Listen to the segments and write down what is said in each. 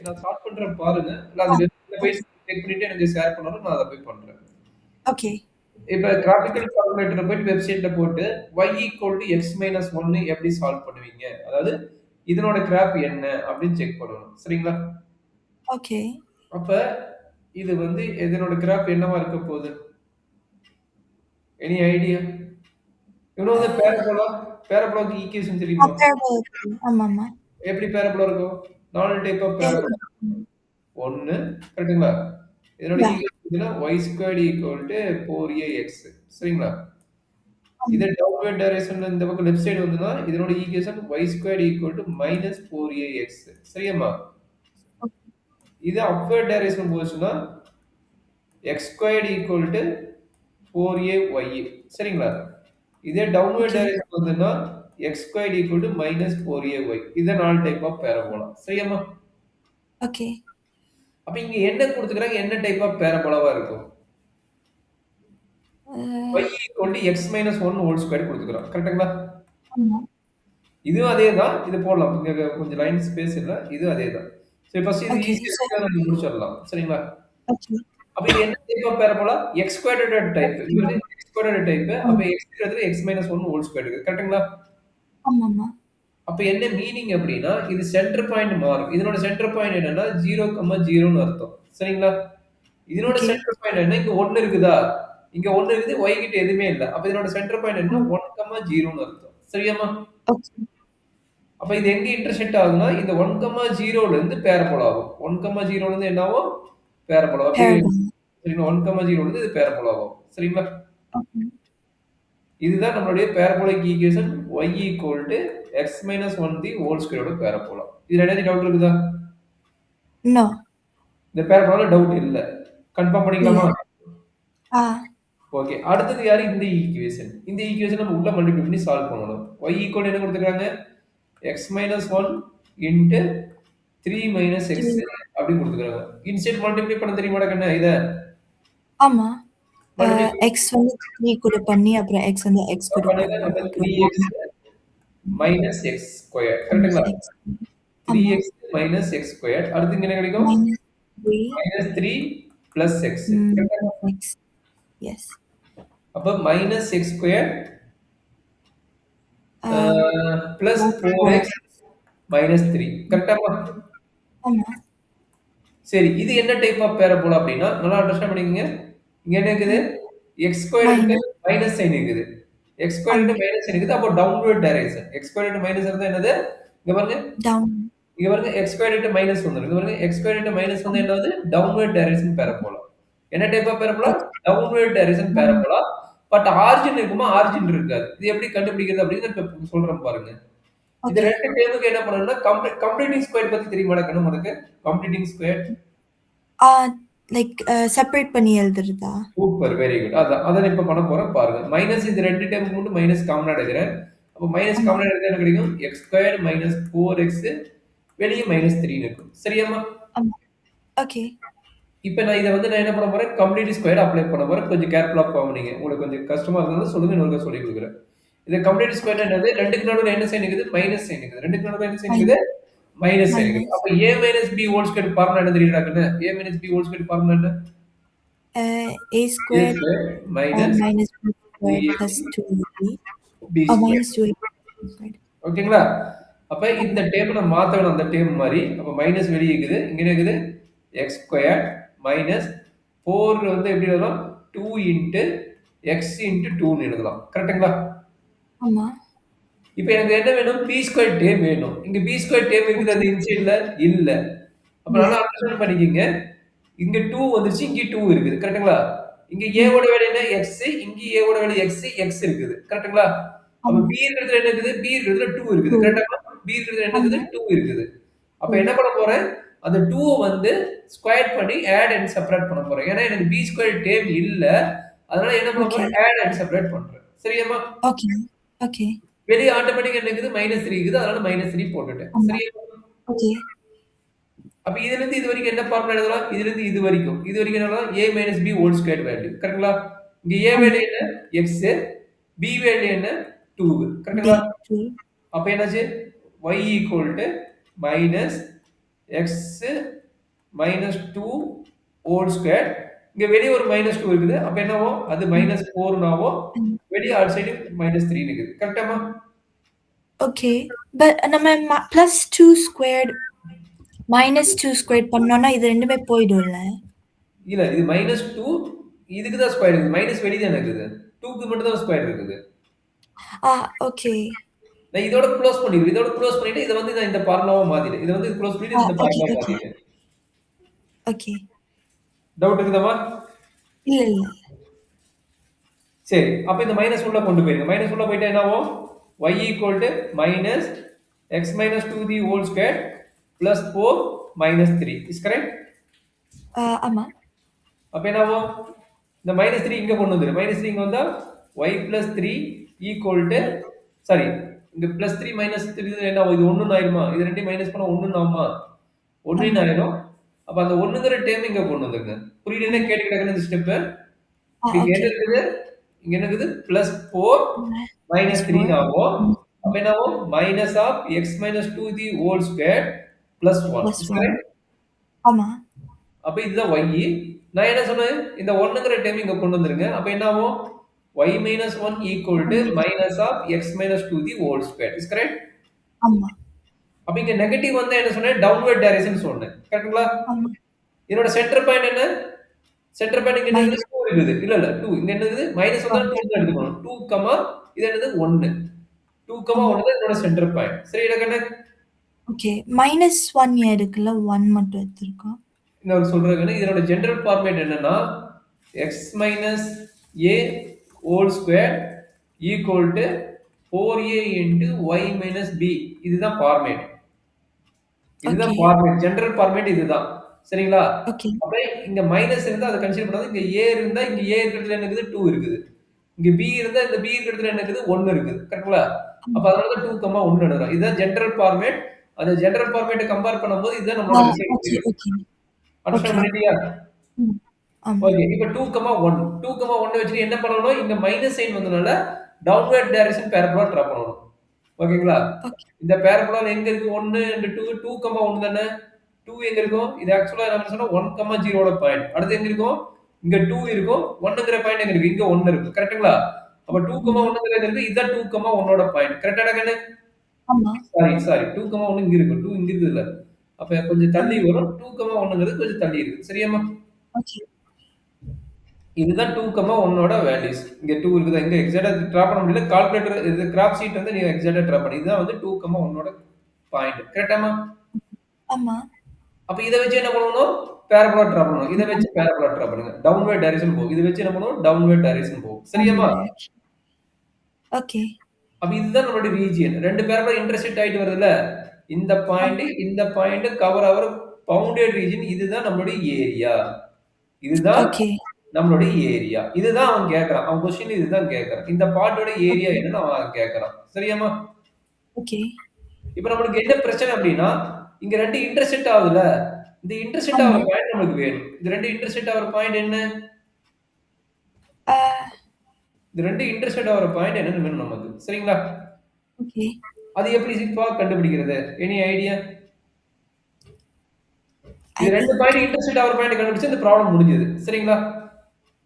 நான் ஸ்டார்ட் பண்றேன் பாருங்க. நான் ஆ. அந்த வெப்சைட்ல போய் ஓகே. செக் பண்ணிட்டு எனக்கு ஷேர் பண்ணணும். நான் அத போய் பண்றேன். ஓகே. இப்ப கிராபிக்கல் கால்குலேட்டர போயிட்டு வெப்சைட்ல போட்டு y=x-1 எப்படி சால்வ் பண்ணுவீங்க? அதாவது இதனோட கிராஃப் என்ன அப்படின்னு செக் பண்ணணும். சரிங்களா? ஓகே. அப்ப இது வந்து இதனோட கிராஃப் என்னவா இருக்க போகுது? Any idea? You know ah the parabola? பாராபோலாக்கு ஈக்குவேஷன் தெரியுமா? ஆமாமா. எப்படி பாராபோலா இருக்கும்? 4 டைப் ஆஃப் பாராபோலா. தெரியும். ம். 1 கரெக்ட்டுங்களா? இதனோட யா. ஈக்குவேஷன் y²= 4ax சரிங்களா? ஆமா. இதே டவுன்வர்ட் டைரக்ஷன்ல இந்த பக்கம் லெஃப்ட் சைடு வந்ததுன்னா, இதனோட ஈக்குவேஷன் y² = -4ax சரியாம்மா? ஓகே. இது அப்வர்ட் டைரக்ஷன் போச்சுன்னா, x² = 4ay சரிங்களா? இதே டவுன்வர்ட் ஓகே. டைரக்ஷன் வந்ததுன்னா, x² = -4ay இத 4 டைப் ஆஃப் பாராபோலா. சரியாம்மா? ஓகே. அப்ப இங்க என்ன குடுத்துருக்காங்க? என்ன டைப் ஆஃப் பாராபோலாவா இருக்கும்? அ y=x−1² குடுத்துருக்கான். கரெக்ட்டுங்களா? ஆமா. இதுவும் அதே தான். இது போடலாம். இங்க கொஞ்சம் லைன் ஸ்பேஸ் இல்ல. இதுவும் அதே தான். சரி ஃபர்ஸ்ட் இது ஓகே. ஈஸியா சோ இருக்கு. நம்ம முடிச்சிடலாம். சரிங்களா? ஓகே. அப்ப இது என்ன type of parabola? x squared type. இது வந்து x ஸ்கொயர்ட் டைப். அப்ப ஆமா. x x−1² இருக்கு. கரெக்ட்டுங்களா? ஆமாமா. அப்ப என்ன மீனிங் அப்டின்னா, இது சென்டர் பாயிண்ட் மாறும். இதனோட சென்டர் பாயிண்ட் என்னன்னா 0,0ன்னு அர்த்தம். சரிங்களா? இதனோட ஓகே. சென்டர் பாயிண்ட் என்ன? இங்க 1 இருக்குதா? இங்க 1 இருக்குது. y கிட்ட எதுவுமே இல்ல. அப்ப இதனோட சென்டர் பாயிண்ட் என்ன? ம். 1,0ன்னு அர்த்தம். சரியாம்மா? ஓகே. அப்ப இது எங்க இன்டர்செக்ட் ஆகும்னா, இந்த 1,0ல இருந்து பாராபோலா ஆகும். 1,0ல இருந்து என்ன ஆகும்? பாராபோலா. அப்படி பாரபோலா. சரிங்களா? 1,0ல இருந்து இது பாராபோலா ஆகும். சரிங்களா? ஓகே. இதுதான் நம்மளுடைய பாராபோலிக் ஈக்குவேஷன் y=x−1 ஓட பாராபோலா. இதுல ஏதாச்சும் டவுட் இருக்குதா? நோ. இந்த பாராபோலால டவுட் இல்ல. கன்ஃபார்ம் இல்ல. பண்ணிக்கலாமா? ஆ. ஓகே. அடுத்தது யாரு? இந்த ஈக்குவேஷன். இந்த ஈக்குவேஷன் நம்ம உள்ள மல்டிப்ளை பண்ணி சால்வ் பண்ணணும். y ஈக்குவல் என்ன குடுத்துருக்காங்க? x−1 into 3 - x 3. அப்படின்னு குடுத்துருக்காங்க. இன்சைட் மல்டிப்ளை பண்ண தெரியுமாடா கண்ணு இத? ஆமா. மல்டிப்ளை x வந்து 3 கூட பண்ணி, அப்புறம் x வந்து x கூட பண்ணுங்க. பண்ணணும். நம்ம அப்புறம் 3x - x ஸ்கொயர் கரெக்ட்டுங்களா? x. ஆமா. 3x - x square. அடுத்து இங்க என்ன கிடைக்கும்? -3 -3 பிளஸ் x. கரெக்ட்டா? x. எஸ். அப்ப -x ஸ்கொயர் ஆ பிளஸ் பிளஸ் 4x 4x. -3 கரெக்ட்டாமா? ஆமா. சரி. இது என்ன டைப் ஆஃப் பாராபோலா அப்படின்னா, நல்லா அண்டர்ஸ்டாண்ட் பண்ணிக்கங்க. இங்க என்ன இருக்குது? ம். x ஸ்கொயர் கிட்ட மைனஸ். மைனஸ் சைன் இருக்குது. x ஸ்கொயர் கிட்ட ஆமா. மைனஸ் சைன் இருக்குது. அப்போ டவுன்வர்ட் டைரக்ஷன். x ஸ்கொயர் கிட்ட மைனஸ் இருந்தா என்னது? இங்க பாருங்க. டவுன். இங்க பாருங்க x ஸ்கொயர் கிட்ட மைனஸ் வந்துரும். இங்க பாருங்க x ஸ்கொயர் கிட்ட மைனஸ் வந்தா ஆமா. என்னது? Downward direction parabola. என்ன type of parabola? Okay. Downward direction ம். பாராபோலா. பட் ஆரிஜின் இருக்குமா? ஆரிஜின் இருக்காது. இது எப்படி கண்டுபிடிக்கிறது அப்படின்னு நான் இப்ப சொல்றேன் பாருங்க. இந்த ஓகே. 2 டேர்முக்கு என்ன பண்ணணும்னா, கம்ப்ளீட்டிங் ஸ்கொயர் பத்தி தெரியுமாடா கண்ணு உனக்கு? Completing square. ஆ லைக் செப்பரேட் பண்ணி எழுதுறதா? சூப்பர். Very good. அதான். அத நான் இப்ப பண்ண போறேன் பாருங்க. மைனஸ் இந்த 2 டேர்முக்கு மட்டும் மைனஸ் காமனா எடுக்கிறேன். அப்ப மைனஸ் ஆமா. காமனா எடுத்தா என்ன கிடைக்கும்? x² - 4x வெளிய -3ன்னு இருக்கும். சரியாம்மா? ஆமா. ஓகே. இப்ப நான் இத வந்து நான் என்ன பண்ண போறேன்? கம்ப்ளீட் ஸ்கொயர் அப்ளை பண்ண போறேன். கொஞ்சம் கேர்ஃபுல்லா கவனிங்க. உங்களுக்கு கொஞ்சம் கஷ்டமா இருந்தாலும் சொல்லுங்க. இன்னொருக்கா சொல்லிக் குடுக்குறேன். இது கம்ப்ளீட் ஸ்கொயர்னா என்னது? 2க்கு நடுவுல என்ன சைன் இருக்குது? மைனஸ் சைன் இருக்குது. 2க்கு நடுவுல என்ன சைன் இருக்குது? மைனஸ். மைனஸ் சைன் இருக்குது. மைனஸ். அப்ப a - b² ஃபார்முலா என்ன தெரியும்டா கண்ணு? a - b² ஃபார்முலா என்ன? a a square square minus minus b squared 3ab plus 2ab. b square. Minus 2ab squared. ஓகேங்களா? அப்ப இந்த ஆமா. டேர்ம் நான் மாத்த வேணும் அந்த டேர்ம் மாரி. அப்ப மைனஸ் வெளிய இருக்குது. இங்க என்ன இருக்குது? x ஸ்கொயர் மைனஸ் 4 வந்து எப்படி எழுதலாம்? 2 இன்டு x இன்டு 2ன்னு எழுதலாம். கரெக்ட்டுங்களா? ஆமா. இப்ப எனக்கு என்ன வேணும்? p ஸ்கொயர் டேர்ம் வேணும். இங்க b ஸ்கொயர் டேர்ம் இருக்குது அது ஓகே. இன்சைட்ல? இல்ல. அப்ப இல்ல. நல்லா அண்டர்ஸ்டாண்ட் பண்ணிக்கங்க. இங்க 2 வந்துருச்சு. இங்க 2 இருக்குது. கரெக்ட்டுங்களா? இங்க a ம். ஓட வேல்யூ என்ன? x. இங்க a ஓட வேல்யூ x, x இருக்குது. கரெக்ட்டுங்களா? அப்ப ஆமா. b இருக்கிறதுல என்ன இருக்குது? b இருக்கிறதுல 2 இருக்குது. 2. கரெக்ட்டா? b இருக்கிறதுல என்ன இருக்குது? ஆமா. 2 இருக்குது. அப்ப 2. என்ன பண்ண போறேன்? அந்த 2வ வந்து ஸ்கொயர் பண்ணி ஆட் அண்ட் சப்ட்ராக்ட் பண்ண போறேன். ஏன்னா எனக்கு b ஸ்கொயர் டேர்ம் இல்ல. அதனால என்ன பண்ண ஓகே. போறேன்? ஆட் அண்ட் சப்ட்ராக்ட் பண்றேன். சரியாம்மா? ஓகே. ஓகே. வெளிய ஆட்டோமேட்டிக்கா என்ன இருக்குது? -3 இருக்குது. அதனால -3 போட்டுட்டேன். ஆமா. சரியா? ஓகே. அப்ப இதிலிருந்து இது வரைக்கும் என்ன ஃபார்முலா எழுதலாம்? இதிலிருந்து இது வரைக்கும். இது வரைக்கும் என்ன எழுதலாம்? a - b² value. கரெக்ட்டுங்களா? இங்க a ஆமா. வேல்யூ என்ன? x. b வேல்யூ என்ன? 2. b கரெக்ட்டுங்களா? 2. அப்ப என்னாச்சு? y equal to minus x minus two whole square. இங்க வெளியே ஒரு மைனஸ் டூ இருக்குது. அப்ப என்னவோ அது மைனஸ் ஃபோர்னாவோ ம். வெளியே அவுட் சைடு மைனஸ் த்ரீ இருக்குது. கரெக்டாமா? ஓகே. பட் நம்ம plus two squared minus two squared பண்ணோம்னா இது ரெண்டுமே போயிடும்ல? இல்ல இது மைனஸ் டூ இதுக்கு தான் ஸ்கொயர் இருக்குது. மைனஸ் வெளியே தானே இருக்குது. டூக்கு மட்டும் தான் ஸ்கொயர் இருக்குது. ஓகே. நான் இதோட க்ளோஸ் பண்ணிடுவேன். இதோட க்ளோஸ் பண்ணிட்டு இதை வந்து நான் இந்த ஃபார்முலாவா மாத்திட்டேன். இதை வந்து க்ளோஸ் பண்ணிட்டு இந்த ஓகே, ஃபார்முலா ஓகே. மாத்திட்டேன். ஓகே. டவுட் இருக்குதாமா? இல்ல, இல்ல. சரி. அப்ப இந்த மைனஸ் உள்ள கொண்டு போயிருங்க. மைனஸ் உள்ள போயிட்டா என்னாகும்? y equal to minus x minus 2 the whole square plus 4 minus 3. Is correct? ஆமா. அப்ப என்னாகும்? இந்த மைனஸ் 3 இங்க கொண்டு வந்துரு. மைனஸ் 3 இங்க வந்தா y plus 3 equal to sorry இங்க பிளஸ் 3 மைனஸ் 3 என்ன ஆகும்? இது 1 ஆயிருமா? இது ரெண்டையும் மைனஸ் பண்ணா 1 ஆகுமா? 1 ஆமா. ஆயிரும். அப்ப அந்த 1ங்கிற டேர்ம் இங்க கொண்டு வந்துருங்க. புரியுதுன்னா கேட்டு கிடக்குது இந்த ஸ்டெப். இங்க ஓகே. என்ன இருக்குது? இங்க என்ன இருக்குது? பிளஸ் 4 மைனஸ் 3 ஆகும். அப்ப என்ன ஆகும்? Minus of x minus 2 the whole square plus 1. Plus is 1. Correct? ஆமா. அப்ப இதுதான் y. நான் என்ன சொன்னேன்? இந்த 1ங்கிற டேர்ம் இங்க கொண்டு வந்துருங்க. அப்ப என்ன ஆகும்? y minus 1 equal to minus of x minus 2 the whole square. Is correct? ஆமா. அப்ப இங்க நெகட்டிவ் வந்தா என்ன சொன்னேன்? டவுன்வர்ட் டைரக்ஷன் சொன்னேன். கரெக்ட்டுங்களா? ஆமா. இதோட சென்டர் பாயிண்ட் என்ன? சென்டர் பாயிண்ட் இங்க என்னது? மைனஸ் 2 இருக்குது. இல்ல இல்ல 2. இங்க என்னது? மைனஸ் வந்தா 2 தான் எடுத்துக்கணும். 2, இது என்னது? 1. 2, ஆமா. 1 தான் என்னோட சென்டர் பாயிண்ட். சரிடா கண்ணு? ஓகே. மைனஸ் 1 ஏன் இருக்குல்ல? 1 மட்டும் எடுத்திருக்கோம். நான் சொல்றேன் கண்ணு. இதனோட ஜெனரல் ஃபார்மேட் என்னன்னா x minus a whole square equal to 4a into y minus b. இதுதான் ஃபார்மேட். இதுதான் ஓகே. ஃபார்மேட். ஜெனரல் ஃபார்மேட் இதுதான். சரிங்களா? ஓகே. அப்படியே இங்க மைனஸ் இருந்தா அதை கன்சிடர் பண்ணாத. இங்க a இருந்தா இங்க a இருக்கிறதுல என்ன இருக்குது? 2 இருக்குது. இங்க b இருந்தா இந்த b இருக்கிறதுல என்ன இருக்குது? 1 இருக்குது. கரெக்ட்டுங்களா? அப்ப அதனால தான் 2, 1 எழுதுறோம். இதுதான் ஜெனரல் ஃபார்மேட். அந்த ஜெனரல் ஃபார்மேட்ட கம்பேர் பண்ணும்போது இதுதான் நம்மளோட ரிசல்ட் ஓகே, தெரியும். ஓகே. Understand okay. பண்ணிட்டியா? ம். ஆமா. ஓகே. இப்ப 2, 1. 2, 1 வச்சுட்டு என்ன பண்ணணும்? இங்க மைனஸ் சைன் வந்தனால டவுன்வர்ட் டைரக்ஷன் பேரபோலா டிரா பண்ணணும். ஓகேங்களா? ஓகே. இந்த பேரபோலால எங்க இருக்கு? 1 and 2, 2, 1 தானே? 2 எங்க இருக்கும்? இது ஆக்சுவலா நம்ம சொன்னா 1, 0 பாயிண்ட். அடுத்து எங்க இருக்கும்? இங்க 2 இருக்கும். 1ங்கிற பாயிண்ட் எங்க இருக்கு? இங்க 1 இருக்கு. கரெக்ட்டுங்களா? அப்ப 2, 1ங்கிறது எங்க இருக்கு? இதுதான் 2, 1ஓட பாயிண்ட். கரெக்ட்டாடா கண்ணு? ஆமா. சாரி 2, 1 இங்க இருக்கு. 2 இங்க இருக்குதுல்ல. அப்ப கொஞ்சம் தள்ளி ஆமா. வரும். 2, 1ங்கிறது கொஞ்சம் தள்ளி இருக்கு. சரியாம்மா? ஓகே. இதுதான் 2, 1ஓட வேல்யூஸ். இங்க 2 இருக்குதா? இங்க எக்ஸாக்ட்டா டிரா பண்ண முடியல. கால்குலேட்டர் இது கிராஃப் ஷீட் வந்து நீங்க எக்ஸாக்ட்டா டிரா பண்ணி. இதுதான் வந்து 2, 1ஓட பாயிண்ட். கரெக்ட்டாம்மா? ஆமா. அப்ப இத வச்சு என்ன பண்ணணும்? பேரபோலா டிரா பண்ணணும். இத வச்சு பேரபோலா டிரா பண்ணுங்க. டவுன்வர்ட் டைரக்ஷன் போகும். இத வச்சு என்ன பண்ணுவோம்? டவுன்வர்ட் டைரக்ஷன் போகும். சரியாம்மா? ஓகே. அப்ப இதுதான் நம்மளுடைய ரீஜியன். 2 பேரபோலா இன்டர்செக்ட் ஆயிட்டு வருதுல்ல. இந்த பாயிண்ட் கவர் ஆவற பவுண்டட் ரீஜியன் இதுதான் நம்மளுடைய ஏரியா. இதுதான் ஓகே. நம்மளுடைய ஏரியா. இதுதான் அவன் கேட்கறான். அவன் கொஸ்டின் இதுதான் கேட்கறான். இந்த பார்ட்டோட ஏரியா ஓகே. என்னன்னு அவன் கேட்கறான். சரியாம்மா? ஓகே. இப்ப நம்மளுக்கு என்ன பிரச்சனை அப்டின்னா, இங்க 2 இன்டர்செக்ட் ஆகுதுல்ல. இந்த இன்டர்செக்ட் ஆமா. ஆகுற பாயிண்ட் நமக்கு வேணும். இந்த 2 இன்டர்செக்ட் ஆகுற பாயிண்ட் என்ன? ஆ இந்த 2 இன்டர்செக்ட் ஆகுற பாயிண்ட் என்னன்னு வேணும் நமக்கு. சரிங்களா? ஓகே. அது எப்படி சிப்பா கண்டுபிடிக்கிறது? Any idea? ஐ இது 2 திங்க் பாயிண்ட் இன்டர்செக்ட் ஆகுற பாயிண்ட் கண்டுபிடிச்சா இந்த ப்ராப்ளம் முடிஞ்சது. சரிங்களா?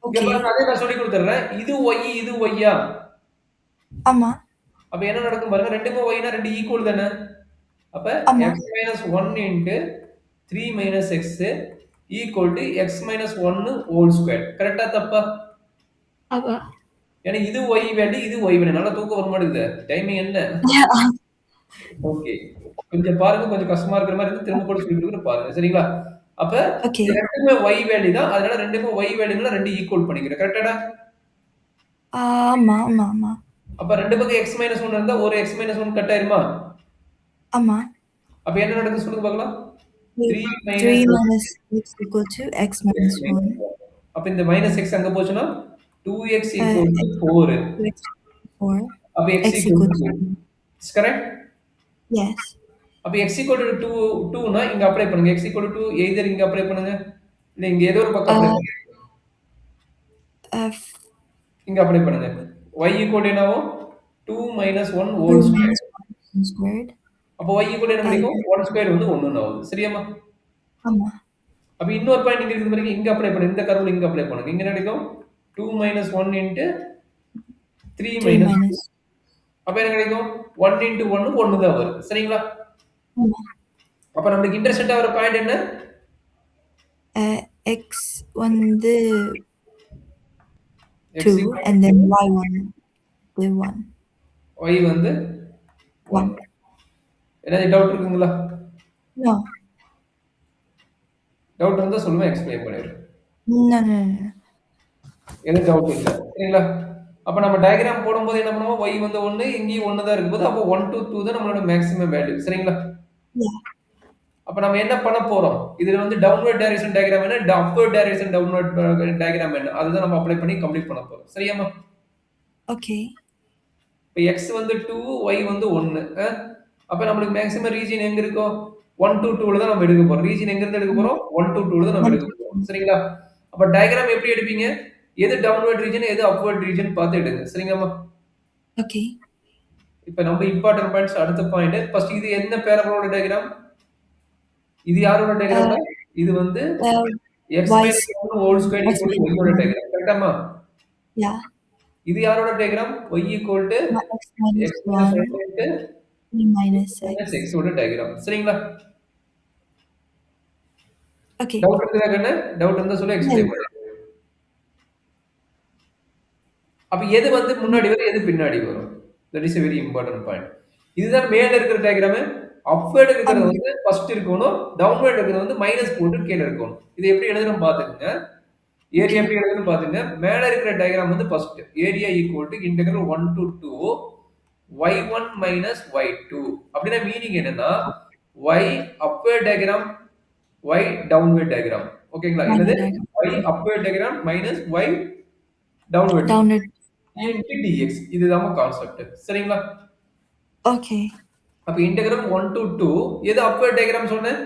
இங்க ஓகே. பாருங்க அதே நான் சொல்லிக் குடுத்துடுறேன். இது y இது y யா? ஆமா. அப்ப என்ன நடக்கும் பாருங்க. 2மே y னா 2 ஈக்குவல் தானே? அப்ப ஆமா. x minus 1 into 3 minus x equal to x minus 1 whole square. கரெக்ட்டா தப்பா? ஆமா. ஏன்னா இது y வேல்யூ, இது y வேல்யூ. நல்லா தூக்கம் வர மாட்டேங்குது. டைமிங் என்ன? ஓகே. கொஞ்சம் பாருங்க, கொஞ்சம் கஷ்டமா இருக்கிற மாரி இருந்து திரும்ப கூட சொல்லிக் குடுக்குறேன் பாருங்க. சரிங்களா? அப்ப ஓகே. இது 2மே y வேல்யூ தான். அதனால 2மே y வேல்யூனால 2 ஈக்குவல் பண்ணிக்கிறேன். கரெக்ட்டாடா? ஆமா, ஆமா, ஆமா. அப்ப 2 பக்கம் x minus 1 இருந்தா ஒரு x minus 1 கட் ஆயிருமா? ஆமா. அப்ப என்ன நடக்குது சொல்லுங்க பார்க்கலாம். 3 3 minus minus x equal to x x minus minus 1. 1. அப்ப இந்த மைனஸ் x அங்க போச்சுன்னா 2x Uh, equal to x 4. equal to 4. அப்ப x X equal equal to to 2. Is correct? yes. அப்ப x equal to 2 னா இங்க அப்ளை பண்ணுங்க. x equal to 2 either இங்க அப்ளை பண்ணுங்க. இல்ல இங்க ஏதோ ஒரு பக்கம் அப்ளை Uh, பண்ணுங்க. uh, இங்க அப்ளை பண்ணுங்க. y equal to என்னவோ 2 minus 1 2 whole square. minus 1 squared. அப்போ y ஈக்குவல் என்ன கிடைக்கும்? 1 ஸ்கொயர் வந்து 1ன்னு ஆகுது. சரியாம்மா? ஆமா. அப்ப இன்னொரு பாயிண்ட் இங்க இருக்குது பாருங்க. இங்க அப்ளை பண்ணுங்க. இந்த கர்வ்ல இங்க அப்ளை பண்ணுங்க. இங்க என்ன கிடைக்கும்? 2 மைனஸ் 1 இன்டு 3 3 மைனஸ் மைனஸ் அப்ப என்ன கிடைக்கும்? 1 இன்டு 1 1 தான் வரும். சரிங்களா? ஆமா. அப்ப நம்மளுக்கு இன்டர்செக்ட் ஆகுற பாயிண்ட் என்ன? x வந்து x 2 equal and then to y வந்து 1. y வந்து 1. ஏதாவது டவுட் இருக்குங்களா? No. டவுட் இருந்தா சொல்லுங்க, எக்ஸ்பிளைன் பண்ணிடுறேன். No, no, no. எதுவும் டவுட் இல்ல. சரிங்களா? அப்ப நம்ம டயகிராம் போடும்போது என்ன பண்ணுவோம்? y வந்து 1, இங்கேயும் 1 தான் இருக்கும்போது அப்போ 1 to 2 தான் நம்மளோட மேக்ஸிமம் வேல்யூ. சரிங்களா? Yeah. அப்ப நம்ம என்ன பண்ண போறோம்? இதுல வந்து டவுன்வர்ட் டைரக்ஷன் டயகிராம் என்ன? அப்வர்ட் டைரக்ஷன் டவுன்வர்ட் டயகிராம் என்ன? அதுதான் நம்ம அப்ளை பண்ணி கம்ப்ளீட் பண்ண போறோம். சரியாம்மா? Okay. இப்ப x வந்து 2, y வந்து 1. அப்ப நம்மளுக்கு மேக்ஸிமம் ரீஜன் எங்க இருக்கும்? 1 to 2ல தான் நம்ம எடுக்க போறோம். ரீஜன் எங்க இருந்து எடுக்க போறோம்? 1 to 2ல தான் நம்ம 1 எடுக்க போறோம். சரிங்களா? அப்ப டயகிராம் எப்படி எடுப்பீங்க? எது டவுன்வர்ட் ரீஜன், எது அப்வர்ட் ரீஜன் பார்த்து எடுங்க. சரிங்களாம்மா? Okay. இப்ப நம்ம இம்பார்ட்டன்ட் பாயிண்ட்ஸ் அடுத்த பாயிண்ட். ஃபர்ஸ்ட் இது என்ன பேரபோலோட டயகிராம்? இது யாரோட டயகிராம்னா? இது வந்து x y minus 1 whole square x equal to y minus ஓட 1. டயகிராம். கரெக்ட்டாம்மா? Yeah. இது யாரோட diagram? y equal to X minus x minus 1 1 into 3 minus minus x. x ஓட டயகிராம். சரிங்களா? Okay. டவுட் இருக்குதா கண்ணு? டவுட் இருந்தா சொல்லு, எக்ஸ்பிளைன் Yeah. பண்றேன். அப்ப எது வந்து முன்னாடி வரும், எது பின்னாடி வரும்? That is a very important point. இதுதான் மேல இருக்கிற டயகிராம். அப்வர்ட் இருக்கிறது ஆமா. வந்து ஃபர்ஸ்ட் இருக்கணும். டவுன்வர்ட் இருக்கிறது வந்து மைனஸ் போட்டு கீழ இருக்கணும். இது எப்படி எழுதணும் பாத்துக்கங்க. Area Okay. எப்படி எழுதணும் பாத்துங்க. மேல இருக்கிற டயகிராம் வந்து first. Area equal to integral 1 to 2 y1 minus y2. அப்படினா மீனிங் என்னன்னா y upward diagram, y downward diagram. ஓகேங்களா? என்னது? y upward diagram minus y downward Downward. into dx. இதுதான் கான்செப்ட். சரிங்களா? Okay. அப்ப இன்டெகிரல் 1 to 2 எது upward diagram சொன்னேன்?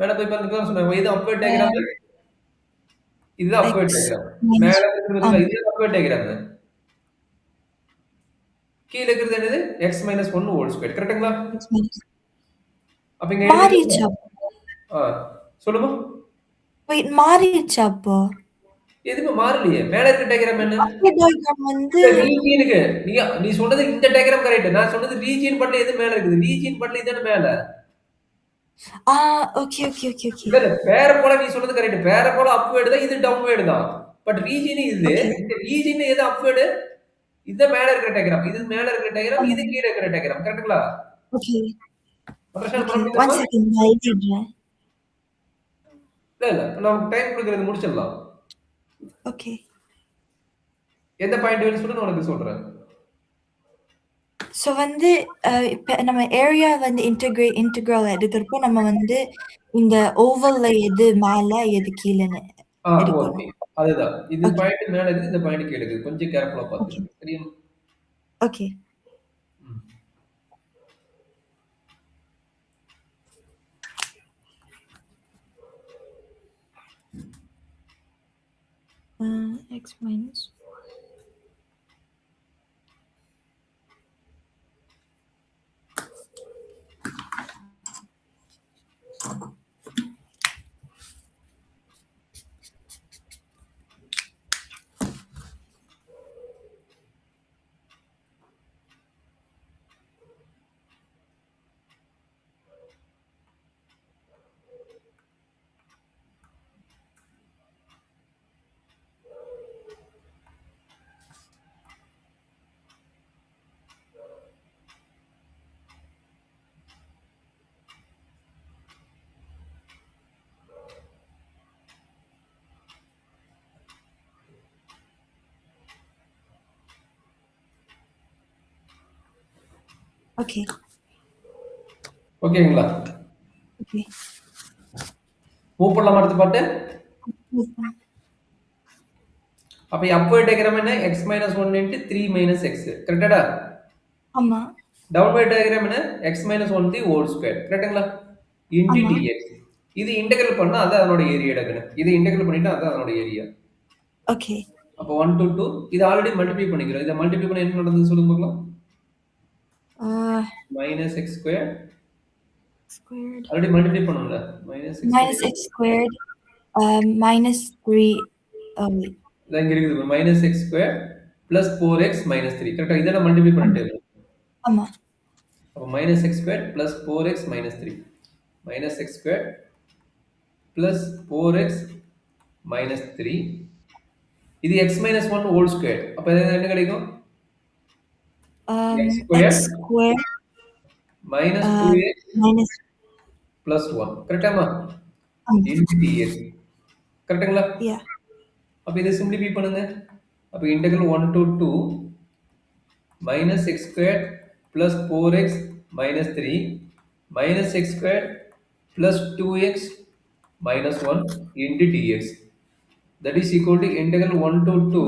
மேல போய் பாருங்க சொன்னேன். எது upward diagram? இதுதான் upward X diagram. minus மேல இருக்கிறது இது upward diagram. கீழ இருக்கிறது என்னது? x minus 1 whole square. கரெக்ட்டுங்களா? x minus அப்ப இங்க மாறிடுச்சா? சொல்லுமா? Wait, மாறிடுச்சா அப்போ? எதுவுமே மாறலையே. மேல இருக்க டயகிராம் என்ன? upward diagram வந்து ரீஜியனுக்கு நீ சொன்னது இந்த டயகிராம் கரெக்ட். நான் சொன்னது ரீஜியன் பட்ல எது மேல இருக்குது? ரீஜியன் பட்ல இதான மேல. okay, okay, okay, okay. இல்ல பேரபோலா நீ சொன்னது கரெக்ட். பேரபோலா அப்வர்ட் தான், இது டவுன்வர்ட் தான். பட் ரீஜியன் இது. Okay. இந்த ரீஜியன் எது அப்வர்ட்? இது மேல இருக்கிற டயகிராம். இது மேல இருக்கிற டயகிராம், இது கீழ இருக்கிற டயகிராம். கரெக்ட்டுங்களா? Okay. Understand Okay. பண்ண 1 முடியுதா? second நான் எழுதிடுறேன். இல்ல நமக்கு டைம் கொடுக்கிறது முடிச்சிடலாம். Okay. எந்த பாயிண்ட் வேணும் சொல்லு, நான் உனக்கு சொல்றேன். So வந்து இப்ப நம்ம ஏரியா வந்து இன்டெக்ரல் எடுக்கிறப்போ நம்ம வந்து இந்த ஓவல்ல எது மேல எது கீழன்னு ஓகே. எடுக்கணும். அதுதான். இது Okay. பாயிண்ட் மேல இருக்குது, இந்த பாயிண்ட் கீழ இருக்குது. கொஞ்சம் கேர்ஃபுல்லா Okay. பாத்துக்கங்க. சரியா? Okay. X minus Okay. ஓகேங்களா? Okay. மூவ் பண்ணலாமா அடுத்த பாட்டு? அப்ப அப்வர்ட் டயகிராம் என்ன? x minus 1 into 3 minus x. கரெக்டாடா? ஆமா. டவுன்வர்ட் டயகிராம் என்ன? x minus 1 the whole square. கரெக்ட்டுங்களா? into ஆமா. dx. இது இன்டெகிரல் பண்ணா அது அதனோட ஏரியா எடுக்கணும். இது இன்டெகிரல் பண்ணிட்டா அது அதனோட ஏரியா. Okay. அப்ப 1 to 2 இது ஆல்ரெடி மல்டிப்ளை பண்ணிக்கிறோம். இத மல்டிப்ளை பண்ணா என்ன நடந்தது சொல்லுங்க பார்க்கலாம். Uh, minus x square squared already multiply பண்ணோம்ல. minus x squared minus 3 wait. இதான் இங்க இருக்குது. Minus X square plus 4x minus 3. கரெக்டா? இதை நான் மல்டிப்ளை பண்ணிட்டே இருக்கேன். ஆமா அப்போ minus X square plus 4x minus 3. Minus X square plus 4x minus 3. இது எக்ஸ் மைனஸ் 1 ஹோல் ஸ்கொயர். அப்போ என்ன கிடைக்கும்? x x squared minus 2x minus பிளஸ் 1. கரெக்டாமா? Into dx. கரெக்டுங்களா? yeah அப்போ இதை சிம்பிளிஃபை பண்ணுங்க. அப்போ integral 1 to 2 minus x squared plus 4x minus 3 minus x squared plus 2x minus 1 into dx. That is equal to integral 1 to 2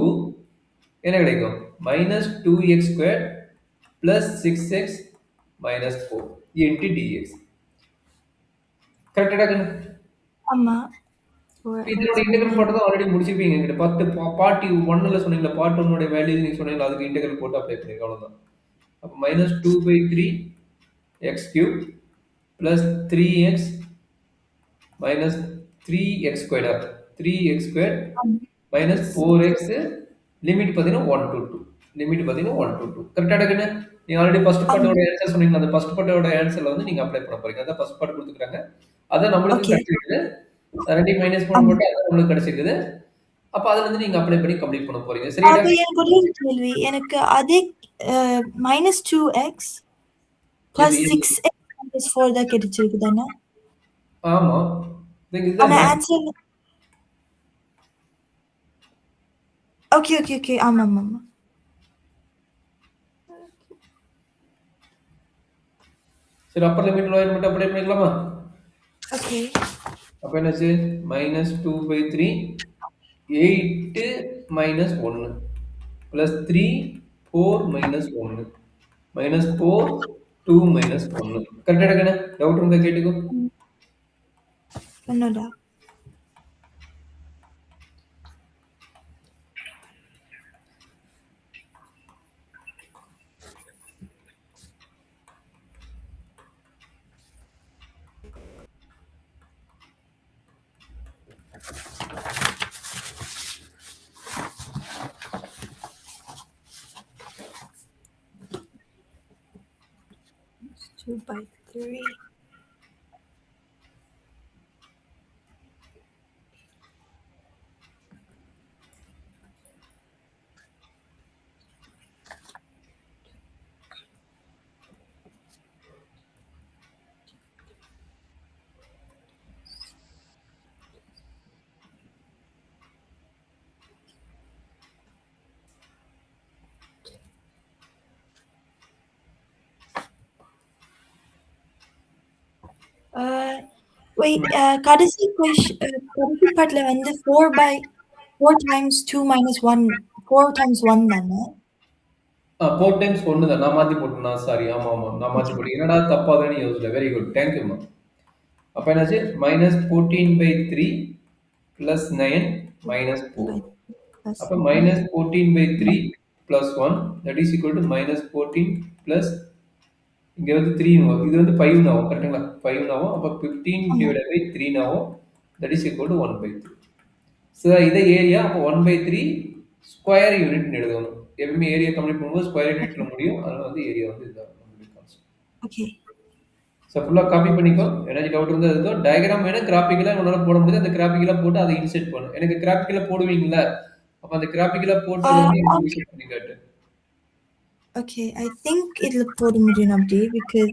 என்ன கிடைக்கும்? minus 2x squared plus 6x minus 4 into dx. கரெக்டா கண்ணு? ஆமா இதோட integral போட்டு தான் already முடிச்சிருப்பீங்க. என்கிட்ட part 1ல சொன்னீங்களா, பார்ட் 1 உடைய வேல்யூ நீங்க சொன்னீங்களா, அதுக்கு இன்டெகிரல் போட்டு அப்ளை பண்ணிருக்கோம். அவ்வளவுதான். அப்போ minus 2/3 x cube plus 3x minus 3x squared 3x squared minus 4x limit பார்த்தீங்கன்னா 1 to 2. லிமிட் பார்த்தீங்கன்னா 1 to 2. கரெக்டா இருக்குன்னு? நீங்க ஆல்ரெடி ஃபர்ஸ்ட் பார்ட்டோட ஆன்சர் சொன்னீங்க. அந்த ஃபர்ஸ்ட் பார்ட்டோட ஆன்சர்ல வந்து நீங்க அப்ளை பண்ண போறீங்க. அதான் ஃபர்ஸ்ட் பார்ட் கொடுத்துருக்காங்க. அதான் நம்மளுக்கு கிடைச்சிருக்குது. 2 மைனஸ் 1 போட்டு அதான் நம்மளுக்கு கிடைச்சிருக்குது. அப்ப அதுல இருந்து நீங்க அப்ளை பண்ணி கம்ப்ளீட் பண்ண போறீங்க. சரியா? அது எனக்கு ஒரு கேள்வி. எனக்கு அதே -2x plus 6x minus 4 தான் கிடைச்சிருக்கு தானே? ஆமா. ஆனா ஆன்சர் ஓகே ஆமா சரி, upper limit lower limit apply பண்ணிக்கலாமா? ஓகே அப்ப என்னாச்சு? -2/3 8 minus 1 plus 3 4 minus 1 minus 4 2 minus 1. கரெக்டா இருக்குண்ணா? டவுட் இருந்தா கேட்டுக்கோ. என்னடா Two by 3. Wait, கடைசி பார்ட்ல வந்து 4 times 2 minus 1 4 times 1 தானே? 4 times 1 தான். நான் மாத்தி போட்டேன். சாரி. ஆமா நான் மாத்தி போட்டேன். என்னடா தப்பாதானே யோசிச்சேன். Very good. தேங்க் யூ மா. அப்ப என்னாச்சு? -14/3 plus 9 minus 4. அப்ப -14/3 plus 1 that is equal to -14 plus இங்க வந்து 3 வரும். இது வந்து 5 ஆகும். கரெக்ட்டுங்களா? 5 ஆகும். அப்ப 15 divided by 3 ஆகும். that is equal to 1/3. So இதை ஏரியா அப்ப 1/3 ஸ்கொயர் யூனிட் எழுதணும். எப்பவுமே ஏரியா கம்ப்ளீட் பண்ணும்போது ஸ்கொயர் யூனிட்ல முடியும். அதனால வந்து ஏரியா வந்து இதுதான். ஓகே சோ ஃபுல்லா காப்பி பண்ணிக்கோ. ஏதாச்சும் டவுட் இருந்தா இருக்கோ. டயகிராம் வேணா கிராபிக்கலா உன்னால போட முடியாது. அந்த கிராபிக்கலா போட்டு அதை இன்சர்ட் பண்ணு. எனக்கு கிராபிக்கலா போடுவீங்கல? அப்ப அந்த கிராபிக்கலா போட்டு வந்து இன்சர்ட் பண்ணி காட்டு. Okay, I think it'll போட முடியும் அப்படி because